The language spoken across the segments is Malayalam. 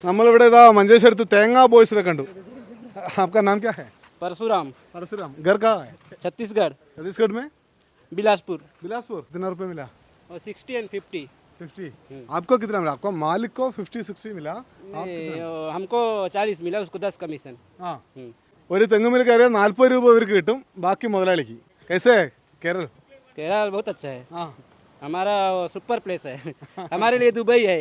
നമ്മളിവിടെ ഇതാ മഞ്ചേശ്വരത്ത് തേങ്ങാ ബോയ്സിനെ കണ്ടു. आपका नाम क्या है? परशुराम। परशुराम। घर कहाँ है? छत्तीसगढ़। छत्तीसगढ़ में बिलासपुर। बिलासपुर। कितना रुपए मिला? और 60 एंड 50। 50। आपको कितना मिला? आपको मालिक को 50-60 मिला. हमको 40 मिला, उसको 10 कमीशन। हाँ, ഒരു തെങ്ങുമിൽ കയറിയാൽ 40 രൂപ ഇവർക്ക് കിട്ടും, ബാക്കി മുതലാളിക്ക്. कैसे है केरल? केरल बहुत अच्छा है। हाँ, हमारा सुपर प्लेस है। हमारे लिए दुबई है।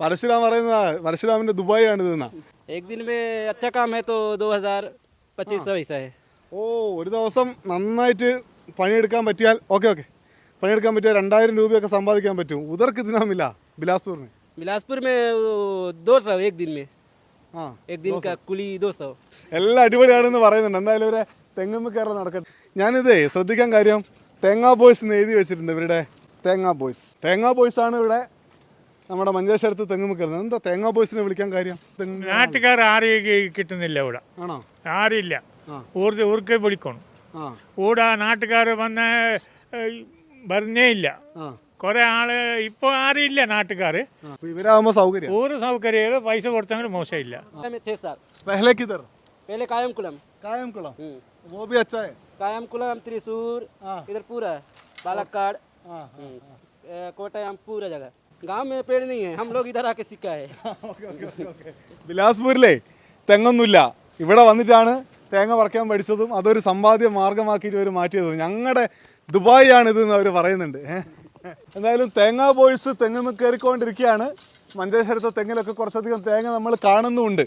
പരശുരാം പറയുന്ന പരശുരാമിന്റെ ദുബായ് ആണ് ഇതെന്നാ. एक दिन में अच्छा काम है तो 2000-2500 ऐसा है। ഓ, ഒരു ദിവസം നന്നായിട്ട് പണിയെടുക്കാൻ പറ്റിയാൽ ഓക്കെ പണിയെടുക്കാൻ പറ്റിയാൽ 2000 രൂപയൊക്കെ സമ്പാദിക്കാൻ പറ്റും. ഉദർക്ക് ദിനാമില്ല ബിലാസ്പൂരിന്. बिलासपुर में 200 एक दिन में। हाँ, एक दिन का कुली 200। എല്ലാം അടിപൊളിയാണെന്ന് പറയുന്നുണ്ട്. എന്തായാലും ഇവരെ തെങ്ങുമ്മ കയറാൻ നടക്കട്ടെ. ഞാനിതേ ശ്രദ്ധിക്കാൻ കാര്യം തേങ്ങാ ബോയ്സ് എന്ന് എഴുതി വെച്ചിട്ടുണ്ട്. ഇവരുടെ തേങ്ങാ ബോയ്സ് ആണ് ഇവിടെ നമ്മുടെ മഞ്ചേശ്വരത്ത് തെങ്ങുമ്മ കയറുന്നത്. എന്താ തേങ്ങാ ബോയ്സിനെ വിളിക്കാൻ കാര്യം? നാട്ടുകാർ ആരെയും കിട്ടുന്നില്ല ഇവിടെ, ആണോ? ആരില്ല. ഊർക്ക് വിളിക്കണം. ഇവിടെ നാട്ടുകാർ വന്ന് വരുന്നേ ഇല്ല. കുറെ ആള് ഇപ്പൊ ആരില്ല നാട്ടുകാർ. ഇവരാകുമ്പോ സൗകര്യം, ഒരു സൗകര്യം പൈസ കൊടുത്തെങ്കിലും മോശമില്ല. पहले किधर? पहले कायमकुलम। कायमकुलम वो भी अच्छा है. कायमकुलम, त्रिशूर, इधर पूरा पालक्काड़, कोटयम, पूरा जगह। गांव में पेड़ नहीं है, हम लोग इधर आके सीखा है। ബിലാസ്പൂരിലെ തെങ്ങൊന്നുമില്ല. ഇവിടെ വന്നിട്ടാണ് തേങ്ങ പറിക്കാൻ പഠിച്ചതും അതൊരു സമ്പാദ്യ മാർഗമാക്കിയിട്ട് അവർ മാറ്റിയതും. ഞങ്ങളുടെ ദുബായ് ആണ് ഇതെന്ന് അവർ പറയുന്നുണ്ട്. എന്തായാലും തേങ്ങാ ബോയ്സ് തെങ്ങ് കയറിക്കൊണ്ടിരിക്കുകയാണ്. മഞ്ചേശ്വരത്തെ തെങ്ങിലൊക്കെ കുറച്ചധികം തേങ്ങ നമ്മൾ കാണുന്നുമുണ്ട്.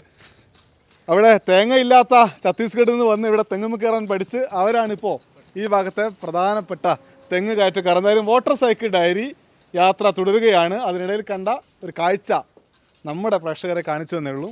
അവിടെ തേങ്ങ ഇല്ലാത്ത ഛത്തീസ്ഗഡിൽ നിന്ന് വന്ന് ഇവിടെ തെങ്ങുമ്മ കയറാൻ പഠിച്ച് അവരാണിപ്പോൾ ഈ ഭാഗത്തെ പ്രധാനപ്പെട്ട തെങ്ങ് കയറ്റക്കാർ. എന്തായാലും വാട്ടർ സൈക്കിൾ ഡയറി യാത്ര തുടരുകയാണ്. അതിനിടയിൽ കണ്ട ഒരു കാഴ്ച നമ്മുടെ പ്രേക്ഷകരെ കാണിച്ചു തന്നേ ഉള്ളൂ.